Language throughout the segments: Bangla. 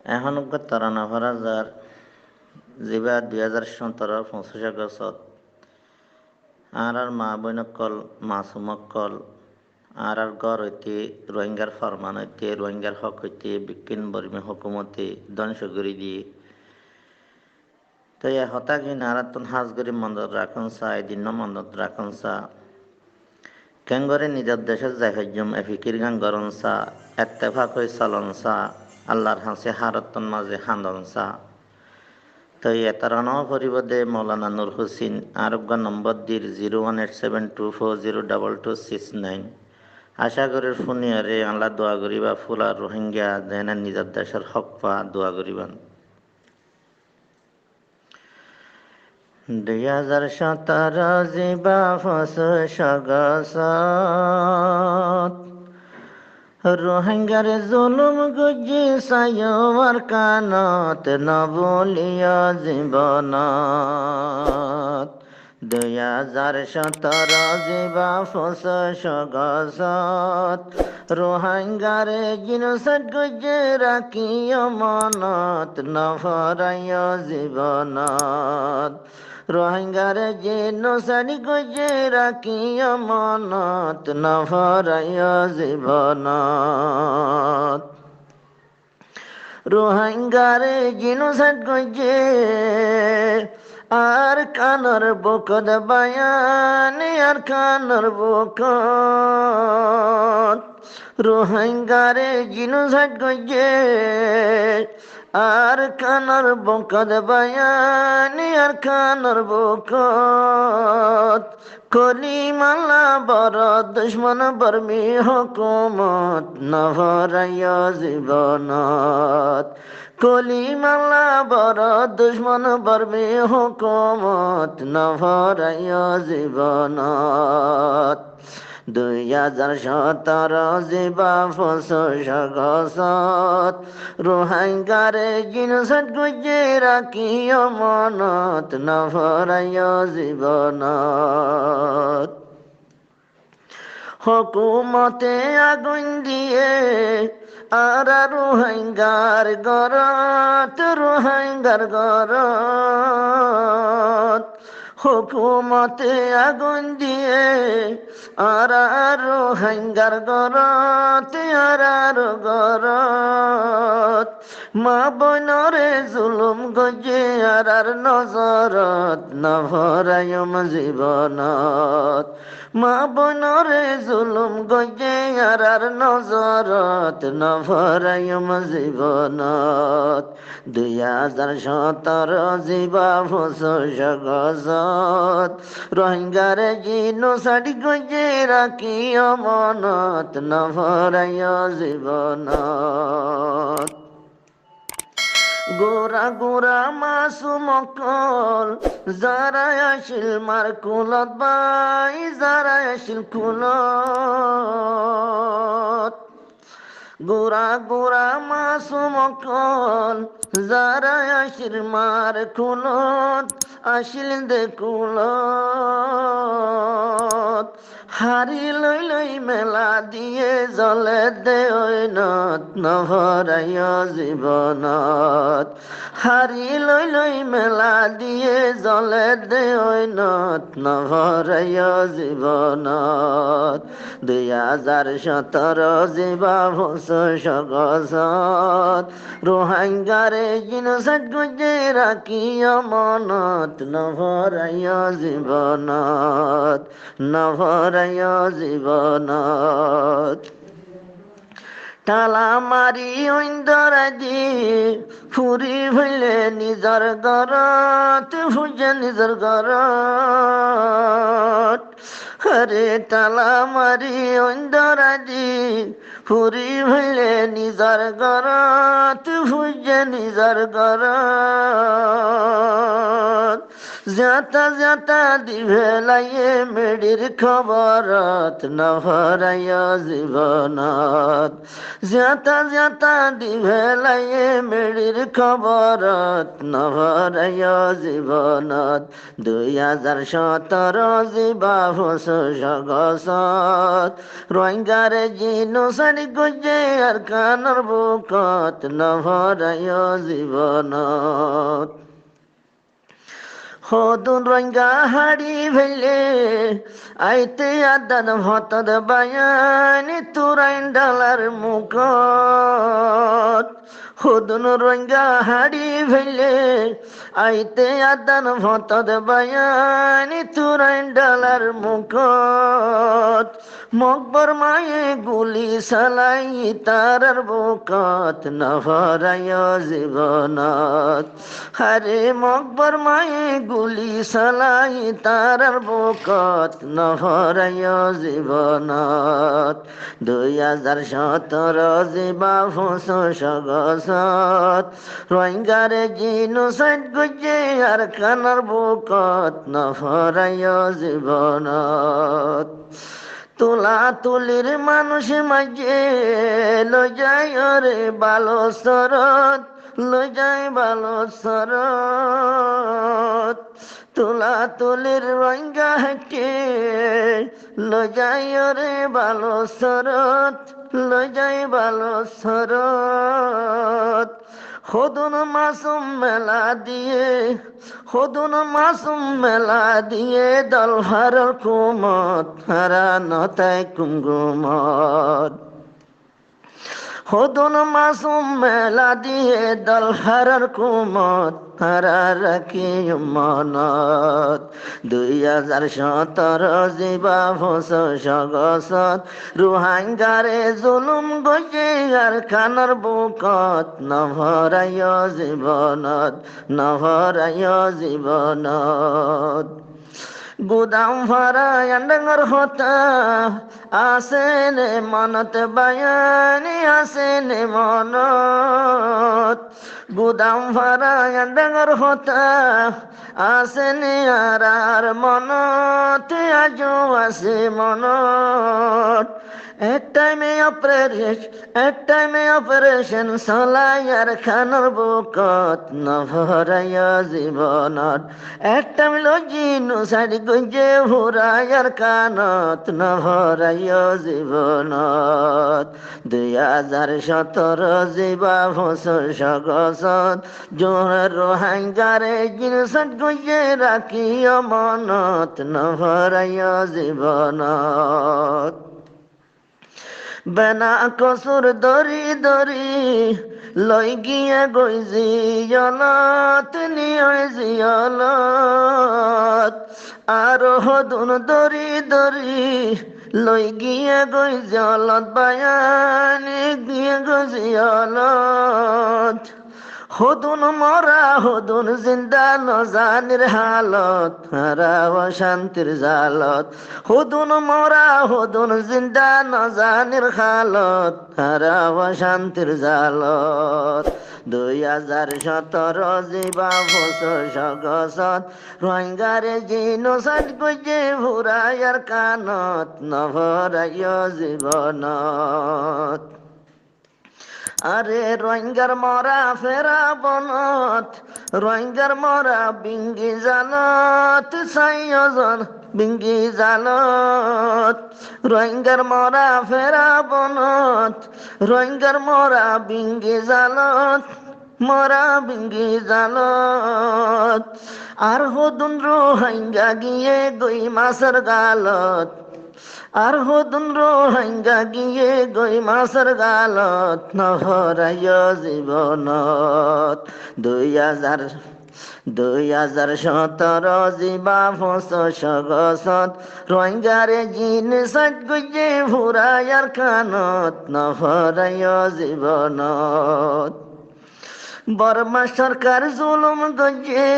এখনক তারানা হাজার যিবা 2017 আগস্টত আর মা বৈনকল মাসুমকল আর গড় হইতে রোহিঙ্গার ফরমান হইতে রোহিঙ্গার হক হইতে বিকিন বর্মী হুকুমতে ধ্বংস করে দিয়ে তো এ হতাগি নারাতন হাজগরি মন্দত রাখন সা এদিন মন্দত রাখন সা কেঙ্গরে নিজের দেশের জাহাজম এফিকির গান গরন সা এত্তেফাক হয়ে চলন সা আল্লাহর হাসে হারতন মাঝে হান্দন সা তো এতারানো পরিবদে মৌলানা নূর হুসিন আরোগ্য নম্বর দির 01724022269 আশা করি ফুনিয়ারে আল্লাহ দোয়া করিবা ফুলা রোহিঙ্গা দেনা নিজের দেশের হক পা দোয়া করিবান 2017 জিবা ফস সগসত রোহিঙ্গার জুলুম গুজি সায়র কানত নবলিয়া জীবনত 2017 জিবা ফস সগসত রোহিঙ্গারে জিনসত গুজি রাখিও মনত নভরায় জীবনত রোহিঙ্গারে জিনসত গুজি রাখিও মনত নভরায় জীবনত রোহিঙ্গারে জিনসত গুজি আর কানর বকদ বায়ান আর কানর বকত রোহিঙ্গারে জিনসত গুজি আর কানর বকদ বায়ান আর কানর বকত কলিমালা বড় দুশ্মন বর্মী হুকুমত নভরায় জীবনত কলিমালা বড় দুশ্মন বর্মী হুকুমত নভরায় জীবনত 2017 জিবা ফস সগসত রোহিঙ্গারে জিনসত গুজি রাখিও মনত নভরায় জীবনত হুকুমতে আগুন দিয়ে আর রোহিঙ্গার গরত হুকুমতে আগুন দিয়ে আর রোহিঙ্গার গরত মা বনরে জুলুম গজে আর নজরত নভরায়ম জীবনত মা বনরে জুলুম গজে আর নজরত নভরায়ম জীবনত 2017 জিবা ফস সগসত রোহিঙ্গারে জিনোসাইড গজে রাখিও মনত নভরায় জীবনত গোরা গোরা মাসুমকল যারা আসিল মার কুলত বাই যারা আসিল কুলত গোরা গোরা মাসুমকল যারা আসিল মার কুলত আসিল দে কুলত হারি লই লই মেলা দিয়ে জলে দে ঐনত নভরায় জীবনত হারি লই লই মেলা দিয়ে জলে দে ঐনত নভরায় জীবনত 2017 জিবা ফস সগসত রোহিঙ্গারে জিনসত গুজি রাখিও মনত নভরায় জীবনত নভরায় জীবনত টালা মারি ঐন্দরাজি ফুরি ভইলে নিজর গরত ফুজে নিজর গরত হরে টালা মারি ঐন্দরাজি ফুরি ভইলে নিজর গরত ফুজে নিজর গরত যাতা যাতা দিভেলাইয়ে মেডির খবরত নভরায় জীবনত যাতা যাতা দিভেলাইয়ে মেডির খবরত নভরায় জীবনত 2017 জিবা ফস সগসত রোহিঙ্গারে জিনোসাইড সারি গজে আর কানার বুকত নভরায় জীবনত হদুন রঙ্গা হাড়ি ভেলে আইতে আদান ভতদ বায়ানি তুরাইন ডালার মুখত হদুন রঙ্গা হাড়ি ভেলে আইতে আদান ভতদ বায়ানি তুরাইন ডালার মুখত মকবর মায়ে গুলি সালাই তারার বুকত নভরায় জীবনত হারে মকবর মায়ে গুলি সালাই তারার বুকত নভরায় জীবনত 2017 জিবা 25 আগস্ট রোহিঙ্গারে জিনোসাইড গজে আর কানার বুকত নভরায় জীবনত তোলা তুলির মানুষ মাঝে লজায় রে বালো সরত লজায় বালো সরত তোলা তুলির রঙ্গা হেঁটে লজায় রে বালো সরত লজায় বালো সরত হদুন মাসুম মেলা দিয়ে হদুন মাসুম মেলা দিয়ে দলহার কুমত হারা নতায় কুমগুমত হদুন মাসুম মেলা দিয়ে দলহার কুমত হারা রাখি মনত 2017 জিবা 25 আগস্ট রোহিঙ্গারে জুলুম গজে আর কানার বুকত নভরায় জীবনত নভরায় জীবনত গুদাম ভরা ডাঙ্গর হতা আসেন মনত বায়ানি আসেন মনত গুদাম ভরা ডাঙ্গর হতা আসেন আর মনত আজও আসে মনত এক টাইমে অপারেশন চলাই আর খানার বুকত নভরায় জীবনত এক টাইম লজিনু সারি গঞ্জে ভরায় আর কানত নভরায় জীবনত 2017 জিবা 25 আগস্ট জোহর রোহিঙ্গারে জিনিসত গঞ্জে রাখিও মনত নভরায় জীবনত বেনা কসুর দরি দরি লই গিয়ে গই জিয়লত নিয় জিয়লত আর হদুন দরি দরি লই গিয়ে গই জিয়লত বায়ানি গিয়ে গই জিয়লত হদুন মরা হদুন জিন্দা নজানির হালত হারাও শান্তির জালত হদুন মরা হদুন জিন্দা নজানির হালত হারাও শান্তির জালত 2017 জিবা 25 আগস্ট রোহিঙ্গারে জিনোসাইড গজে ভরায় আর কানত নভরায় জীবনত আরে রোহিঙ্গার মরা ফেরা বনত রোহিঙ্গার মরা বিঙ্গি জালত সাইজন বিঙ্গি জালত রোহিঙ্গার মরা ফেরা বনত রোহিঙ্গার মরা বিঙ্গি জালত মরা বিঙ্গি জালত আর হদুন রোহিঙ্গা গিয়ে গই মাসের গালত আর হদুন রোহিঙ্গা গিয়ে গই মাসের গালত নভরায় জীবনত 2017 জিবা 25 আগস্ট রোহিঙ্গারে জিনিসত গজে ভরায় আর কানত নভরায় জীবনত বর্মা সরকার জুলুম গজে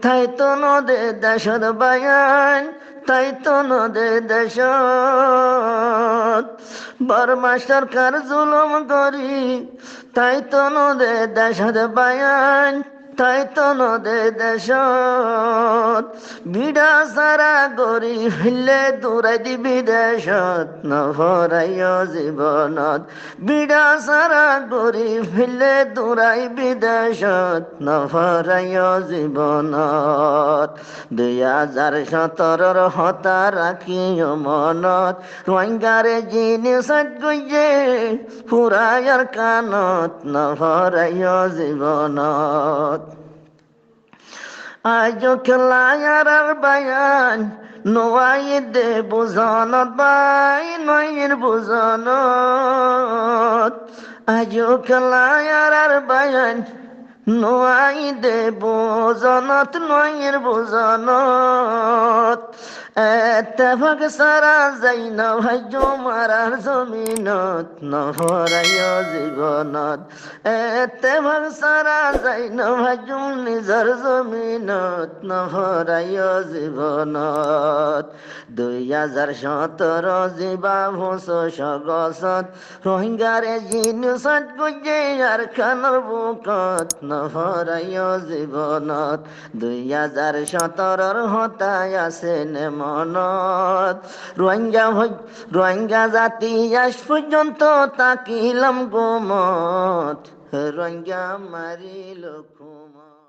তাই তো নদে দেশর বায়ান তাই তো নদে দেশত বর্মা সরকার জুলুম করি তাই তো নদে দেশত বায়ান তাই তো নদে দেশত বিড়া সারা গরি হইলে দূরাই দি বিদেশত নভরাইয় জীবনত বিড়া সারা গরি হইলে দূরাই বিদেশত নভরাইয় জীবনত 2017 হতা রাখিও মনত রোহিঙ্গারে জিনিসত গইয়ে ফুরায়ার কানত নভরাইয় জীবনত আজো খেলায়ার আর বায়ান নোয়াই দে বুঝনত বাই নয়ের বুঝনত আজো খেলায়ার আর বায়ান নোয়াই দে বুঝনত নয়ের বুঝনত এতভাগ সারা যাই না ভাইজ মারার জমিনত নহরাইয় জীবনত এতভাগ সারা যাই না ভাইজ নিজর জমিনত নহরাইয় জীবনত 2017 জিবা ভোস সগসত রোহিঙ্গারে জিনিসত গুজে আর খানর বুকত নহরাইয় জীবনত 2017 হতায় আছে মনত রোহিঙ্গা জাতি আজ পর্যন্ত তাকিলাম গোমত রোহিঙ্গা মারিল খুমত।